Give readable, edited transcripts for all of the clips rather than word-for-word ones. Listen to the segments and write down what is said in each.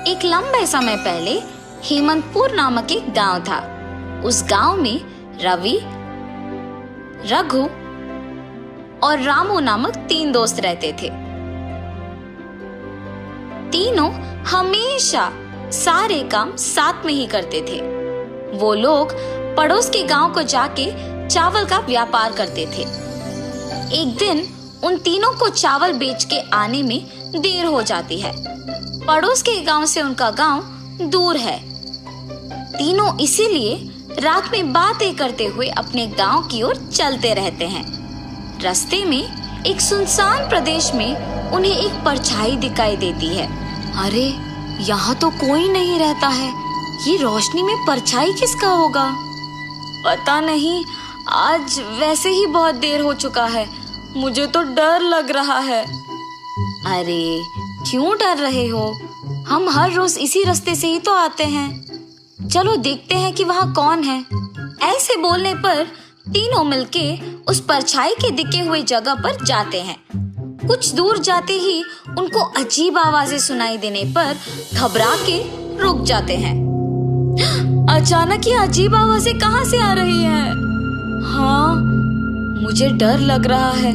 एक लंबे समय पहले हेमंतपुर नामक एक गांव था। उस गांव में रवि, रघु और रामू नामक 3 दोस्त रहते थे। तीनों हमेशा सारे काम साथ में ही करते थे। वो लोग पड़ोस के गांव को जाके चावल का व्यापार करते थे। एक दिन उन तीनों को चावल बेच के आने में देर हो जाती है। पड़ोस के गांव से उनका गांव दूर है। तीनों इसीलिए रात में बातें करते हुए अपने गांव की ओर चलते रहते हैं। रास्ते में एक सुनसान प्रदेश में उन्हें एक परछाई दिखाई देती है। अरे, यहाँ तो कोई नहीं रहता है। ये रोशनी में परछाई किसका होगा? पता नहीं, आज वैसे ही बहुत देर हो चुका है। मुझे तो डर लग रहा है। अरे, क्यों डर रहे हो? हम हर रोज इसी रास्ते से ही तो आते हैं। चलो देखते हैं कि वहाँ कौन है। ऐसे बोलने पर तीनों मिलके उस परछाई के दिखे हुए जगह पर जाते हैं। कुछ दूर जाते ही उनको अजीब आवाजें सुनाई देने पर घबरा के रुक जाते हैं। अचानक ये अजीब आवाजें कहाँ से आ रही हैं? हाँ, मुझे डर लग रहा है।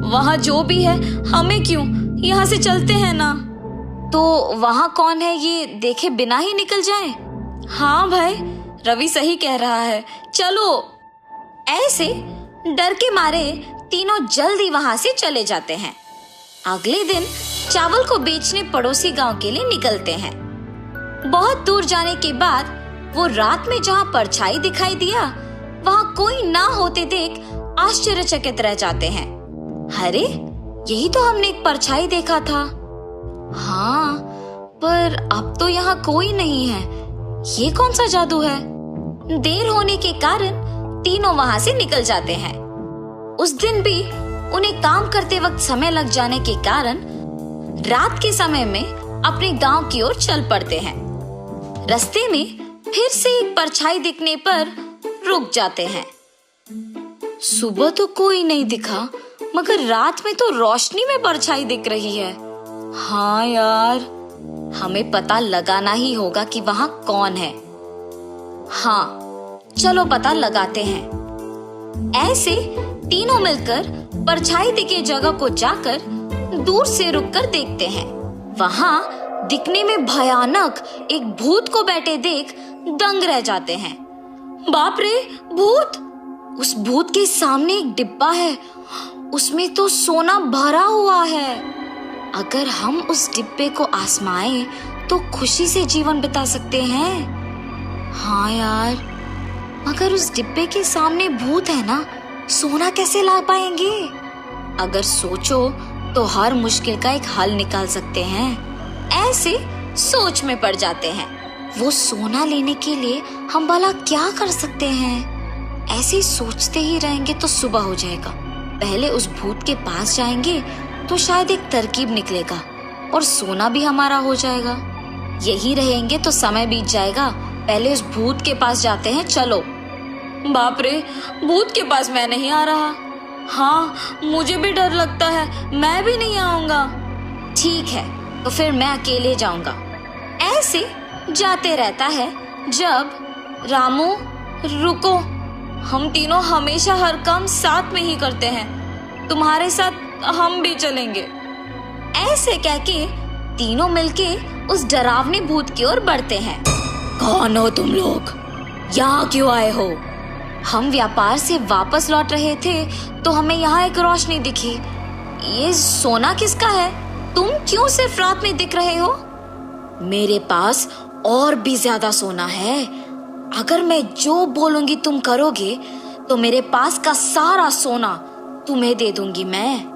वहाँ जो भी है, हमें क्यों, यहाँ से चलते हैं ना। तो वहाँ कौन है ये देखे बिना ही निकल जाएं? हाँ भाई, रवि सही कह रहा है, चलो। ऐसे डर के मारे तीनों जल्दी वहाँ से चले जाते हैं। अगले दिन चावल को बेचने पड़ोसी गांव के लिए निकलते हैं। बहुत दूर जाने के बाद वो रात में जहाँ परछाई दिखाई दिया, वहाँ कोई ना होते देख आश्चर्यचकित रह जाते हैं। अरे, यही तो हमने एक परछाई देखा था। हाँ, पर अब तो यहाँ कोई नहीं है। ये कौन सा जादू है? देर होने के कारण तीनों वहाँ से निकल जाते हैं। उस दिन भी उन्हें काम करते वक्त समय लग जाने के कारण रात के समय में अपने गांव की ओर चल पड़ते हैं। रास्ते में फिर से एक परछाई दिखने पर रुक जाते हैं। सुबह तो कोई नहीं दिखा, मगर रात में तो रोशनी में परछाई दिख रही है। हाँ यार, हमें पता लगाना ही होगा कि वहाँ कौन है। हाँ, चलो पता लगाते हैं। ऐसे तीनों मिलकर परछाई दिखे जगह को जाकर दूर से रुककर देखते हैं। वहाँ दिखने में भयानक एक भूत को बैठे देख दंग रह जाते हैं। बाप रे, भूत! उस भूत के सामने एक डिब्बा है, उसमें तो सोना भरा हुआ है। अगर हम उस डिब्बे को आजमाएं तो खुशी से जीवन बिता सकते हैं। हाँ यार, मगर उस डिब्बे के सामने भूत है ना, सोना कैसे ला पाएंगे? अगर सोचो तो हर मुश्किल का एक हल निकाल सकते हैं। ऐसे सोच में पड़ जाते हैं। वो सोना लेने के लिए हम भला क्या कर सकते हैं? ऐसे सोचते ही रहेंगे तो सुबह हो जाएगा। पहले उस भूत के पास जाएंगे तो शायद एक तरकीब निकलेगा और सोना भी हमारा हो जाएगा। यही रहेंगे तो समय बीत जाएगा। पहले उस भूत के पास जाते हैं, चलो। बाप रे, भूत के पास मैं नहीं आ रहा। हाँ, मुझे भी डर लगता है, मैं भी नहीं आऊंगा। ठीक है, तो फिर मैं अकेले जाऊंगा। ऐसे जाते रहता है जब रामू, रुको, हम तीनों हमेशा हर काम साथ में ही करते हैं, तुम्हारे साथ हम भी चलेंगे। ऐसे कह के तीनों मिलके उस डरावने भूत की ओर बढ़ते हैं। कौन हो तुम लोग? यहाँ क्यों आए हो? हम व्यापार से वापस लौट रहे थे तो हमें यहाँ एक रोशनी दिखी। ये सोना किसका है? तुम क्यों सिर्फ रात में दिख रहे हो? मेरे पास और भी ज्यादा सोना है। अगर मैं जो बोलूंगी तुम करोगे तो मेरे पास का सारा सोना तुम्हें दे दूंगी मैं।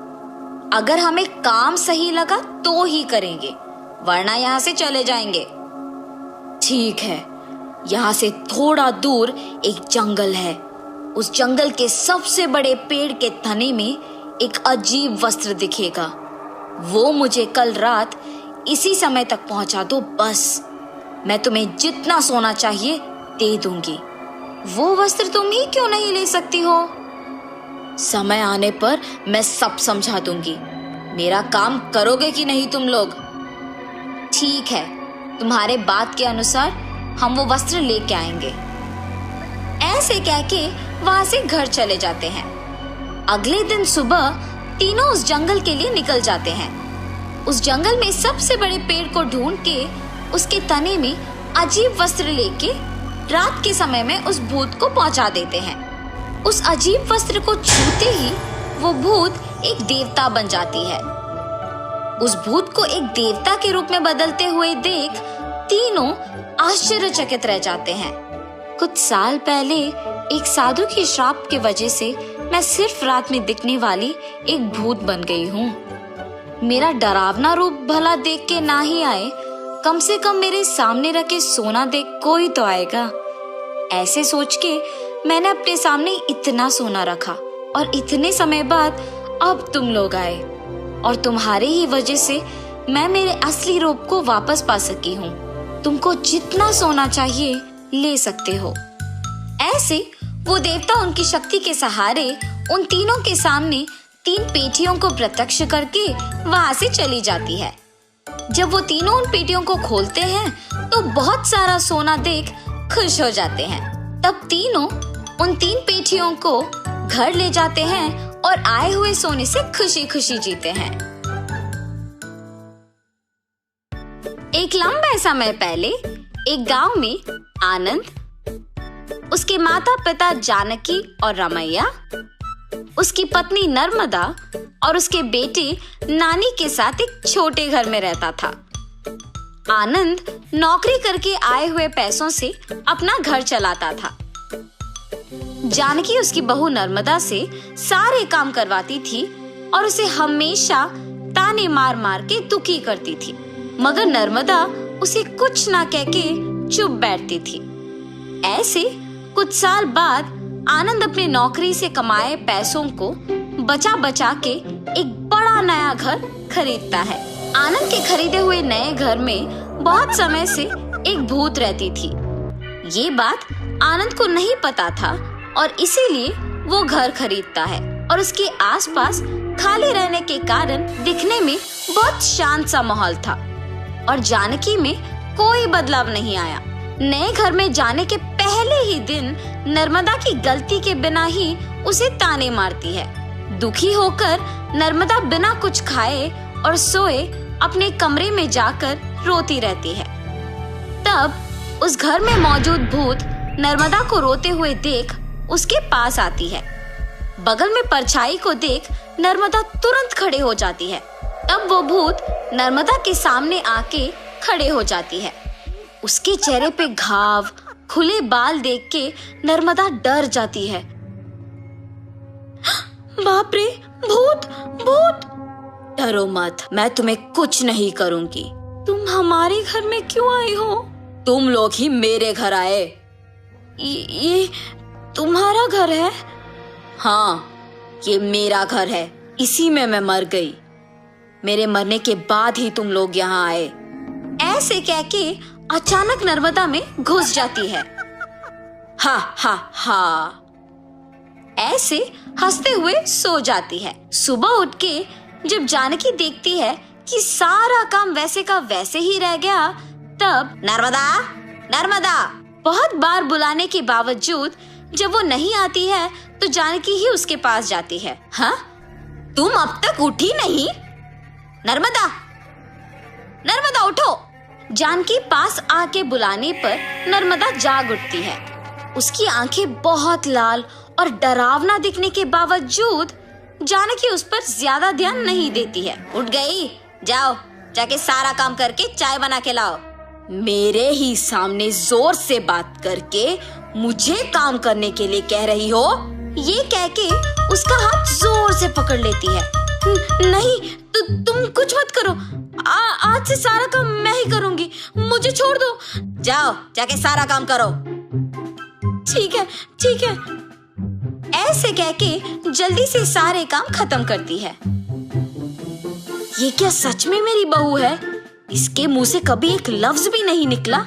अगर हमें काम सही लगा तो ही करेंगे, वरना यहाँ से चले जाएंगे। ठीक है, यहाँ से थोड़ा दूर एक जंगल है। उस जंगल के सबसे बड़े पेड़ के तने में एक अजीब वस्त्र दिखेगा। वो मुझे कल रात इसी समय तक पहुंचा दो बस। मैं तुम्हें जितना सोना चाहिए दे दूंगी। वो वस्त्र तुम ही क्यों नहीं ले सकती हो? समय आने पर मैं सब समझा दूंगी। मेरा काम करोगे कि नहीं तुम लोग? ठीक है, तुम्हारे बात के अनुसार हम वो वस्त्र लेके आएंगे। ऐसे कह के वहां से घर चले जाते हैं। अगले दिन सुबह तीनों उस जंगल के लिए निकल जाते हैं। उस जंगल में सबसे बड़े पेड़ को ढूंढ के उसके तने में अजीब वस्त्र लेके रात के समय में उस भूत को पहुंचा देते हैं। उस अजीब वस्त्र को छूते ही वो भूत एक देवता बन जाती है। उस भूत को एक देवता के रूप में बदलते हुए देख तीनों आश्चर्यचकित रह जाते हैं। कुछ साल पहले एक साधु के श्राप की वजह से मैं सिर्फ रात में दिखने वाली एक भूत बन गई हूँ। मेरा डरावना रूप भला देख के ना ही आए, कम से कम मेरे सामने रखे सोना देख कोई तो आएगा। ऐसे सोच के मैंने अपने सामने इतना सोना रखा और इतने समय बाद अब तुम लोग आए और तुम्हारे ही वजह से मैं मेरे असली रूप को वापस पा सकी हूँ। तुमको जितना सोना चाहिए ले सकते हो। ऐसे वो देवता उनकी शक्ति के सहारे उन तीनों के सामने 3 पेटियों को प्रत्यक्ष करके वहां से चली जाती है। जब वो तीनों उन पेटियों को खोलते हैं तो बहुत सारा सोना देख खुश हो जाते हैं। तब तीनों उन 3 पेटियों को घर ले जाते हैं और आए हुए सोने से खुशी खुशी जीते हैं। एक लंबे समय पहले एक गांव में आनंद, उसके माता पिता जानकी और रमैया, उसकी पत्नी नर्मदा और उसके बेटे नानी के साथ एक छोटे घर में रहता था। आनंद नौकरी करके आए हुए पैसों से अपना घर चलाता था। जानकी उसकी बहू नर्मदा से सारे काम करवाती थी और उसे हमेशा ताने मार मार के दुखी करती थी, मगर नर्मदा उसे कुछ ना कह के चुप बैठती थी। ऐसे कुछ साल बाद आनंद अपने नौकरी से कमाए पैसों को बचा बचा के एक बड़ा नया घर खरीदता है। आनंद के खरीदे हुए नए घर में बहुत समय से एक भूत रहती थी। ये बात आनंद को नहीं पता था और इसीलिए वो घर खरीदता है और उसके आसपास खाली रहने के कारण दिखने में बहुत शांत सा माहौल था और जानकी में कोई बदलाव नहीं आया। नए घर में जाने के पहले ही दिन नर्मदा की गलती के बिना ही उसे ताने मारती है। दुखी होकर नर्मदा बिना कुछ खाए और सोए अपने कमरे में जाकर रोती रहती है। तब उस घर में मौजूद भूत नर्मदा को रोते हुए देख उसके पास आती है। बगल में परछाई को देख नर्मदा तुरंत खड़े हो जाती है। तब वो भूत नर्मदा के सामने आके खड़े हो जाती है। उसके चेहरे पे घाव, खुले बाल देख के नर्मदा डर जाती है। बाप रे, भूत भूत! डरो मत, मैं तुम्हें कुछ नहीं करूंगी। तुम हमारे घर में क्यों आई हो? तुम लोग ही मेरे घर आए। ये तुम्हारा घर है? हाँ, ये मेरा घर है। इसी में मैं मर गई। मेरे मरने के बाद ही तुम लोग यहाँ आए। ऐसे कह के अचानक नर्मदा में घुस जाती है। हा हा हा! ऐसे हंसते हुए सो जाती है। सुबह उठ के जब जानकी देखती है कि सारा काम वैसे का वैसे ही रह गया, तब नर्मदा नर्मदा बहुत बार बुलाने के बावजूद जब वो नहीं आती है तो जानकी ही उसके पास जाती है। हाँ, तुम अब तक उठी नहीं? नर्मदा नर्मदा उठो! जानकी पास आके बुलाने पर नर्मदा जाग उठती है। उसकी आंखें बहुत लाल और डरावना दिखने के बावजूद जानकी उस पर ज्यादा ध्यान नहीं देती है। उठ गई? जाओ जाके सारा काम करके चाय बना के लाओ। मेरे ही सामने जोर से बात करके मुझे काम करने के लिए कह रही हो? ये कह के उसका हाथ जोर से पकड़ लेती है। नहीं, तुम कुछ मत करो। आज से सारा काम मैं ही करूंगी, मुझे छोड़ दो। जाओ जाके सारा काम करो। ठीक है ठीक है। ऐसे कह के जल्दी से सारे काम खत्म करती है। ये क्या सच में मेरी बहू है? इसके मुंह से कभी एक लफ्ज भी नहीं निकला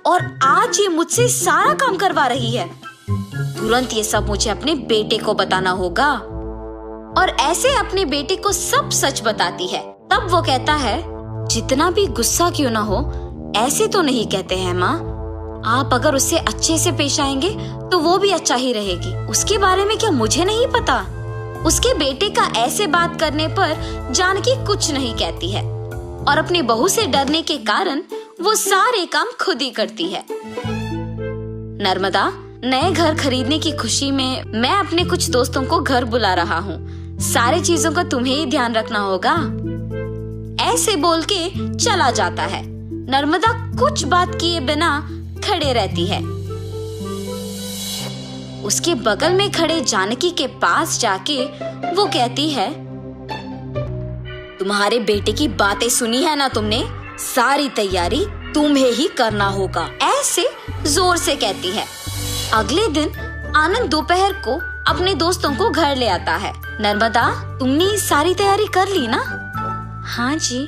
और आज ये मुझसे सारा काम करवा रही है। तुरंत ये सब मुझे अपने बेटे को बताना होगा। और ऐसे अपने बेटे को सब सच बताती है। तब वो कहता है, जितना भी गुस्सा क्यों ना हो, ऐसे तो नहीं कहते हैं माँ। आप अगर उससे अच्छे से पेश आएंगे तो वो भी अच्छा ही रहेगी। उसके बारे में क्या मुझे नहीं पता? उसके बेटे का ऐसे बात करने पर जानकी कुछ नहीं कहती है और अपनी बहू से डरने के कारण वो सारे काम खुद ही करती है। नर्मदा, नए घर खरीदने की खुशी में मैं अपने कुछ दोस्तों को घर बुला रहा हूँ। सारी चीजों का तुम्हें ही ध्यान रखना होगा। ऐसे बोल के चला जाता है। नर्मदा कुछ बात किए बिना खड़े रहती है। उसके बगल में खड़े जानकी के पास जाके वो कहती है, तुम्हारे बेटे की बातें सुनी है ना तुमने? सारी तैयारी तुम्हें ही करना होगा, ऐसे जोर से कहती है। अगले दिन आनंद दोपहर को अपने दोस्तों को घर ले आता है। नर्मदा, तुमने सारी तैयारी कर ली ना? हाँ जी।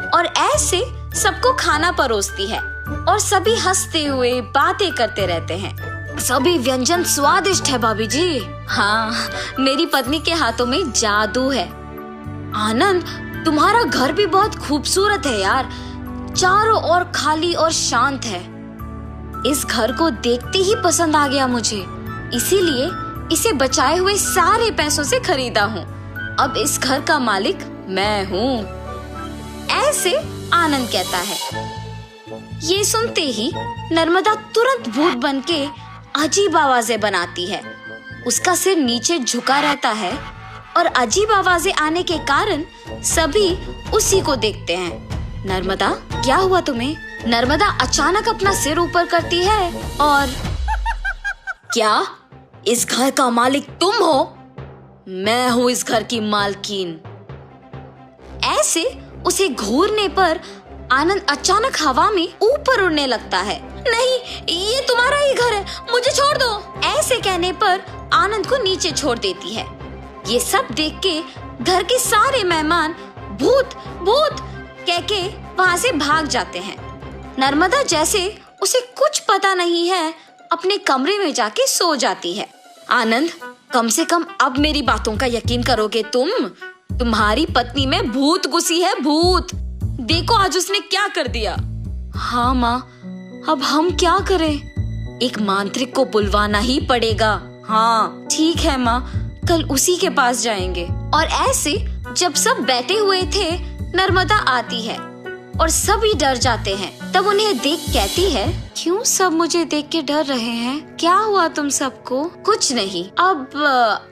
और ऐसे सबको खाना परोसती है और सभी हंसते हुए बातें करते रहते हैं। सभी व्यंजन स्वादिष्ट है भाभी जी। हाँ, मेरी पत्नी के हाथों में जादू है। आनंद, तुम्हारा घर भी बहुत खूबसूरत है यार। चारों ओर खाली और शांत है। इस घर को देखते ही पसंद आ गया मुझे, इसीलिए इसे बचाए हुए सारे पैसों से खरीदा हूँ। अब इस घर का मालिक मैं हूँ, ऐसे आनंद कहता है। ये सुनते ही नर्मदा तुरंत भूत बनके अजीब आवाजें बनाती है। उसका सिर नीचे झुका रहता है और अजीब आवाजें आने के कारण सभी उसी को देखते हैं। नर्मदा, क्या हुआ तुम्हें? नर्मदा अचानक अपना सिर ऊपर करती है और क्या इस घर का मालिक तुम हो? मैं हूँ इस घर की मालकिन। ऐसे उसे घूरने पर आनंद अचानक हवा में ऊपर उड़ने लगता है। नहीं, ये तुम्हारा ही घर है, मुझे छोड़ दो। ऐसे कहने पर आनंद को नीचे छोड़ देती है। ये सब देख के घर के सारे मेहमान भूत भूत कह के वहाँ से भाग जाते हैं। नर्मदा जैसे उसे कुछ पता नहीं है अपने कमरे में जाके सो जाती है। आनंद, कम से कम अब मेरी बातों का यकीन करोगे तुम? तुम्हारी पत्नी में भूत घुसी है, भूत। देखो आज उसने क्या कर दिया। हाँ माँ, अब हम क्या करें? एक मांत्रिक को बुलवाना ही पड़ेगा। हाँ ठीक है माँ, कल उसी के पास जाएंगे। और ऐसे जब सब बैठे हुए थे, नर्मदा आती है और सभी डर जाते हैं। तब उन्हें देख कहती है, क्यों सब मुझे देख के डर रहे हैं? क्या हुआ तुम सबको? कुछ नहीं। अब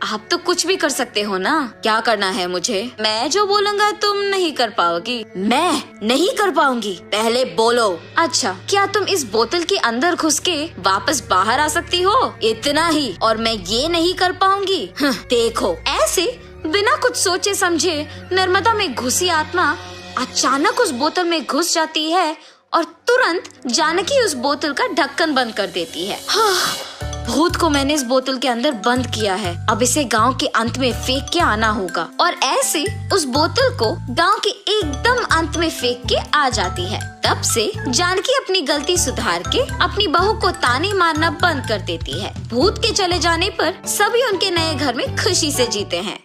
आप तो कुछ भी कर सकते हो ना? क्या करना है मुझे? मैं जो बोलूँगा तुम नहीं कर पाओगी। मैं नहीं कर पाऊंगी? पहले बोलो। अच्छा, क्या तुम इस बोतल के अंदर घुस के वापस बाहर आ सकती हो? इतना ही, और मैं ये नहीं कर पाऊंगी? देखो। ऐसे बिना कुछ सोचे समझे नर्मदा में घुसी आत्मा अचानक उस बोतल में घुस जाती है और तुरंत जानकी उस बोतल का ढक्कन बंद कर देती है। भूत को मैंने इस बोतल के अंदर बंद किया है, अब इसे गांव के अंत में फेंक के आना होगा। और ऐसे उस बोतल को गांव के एकदम अंत में फेंक के आ जाती है। तब से जानकी अपनी गलती सुधार के अपनी बहू को ताने मारना बंद कर देती है। भूत के चले जाने पर सभी उनके नए घर में खुशी से जीते हैं।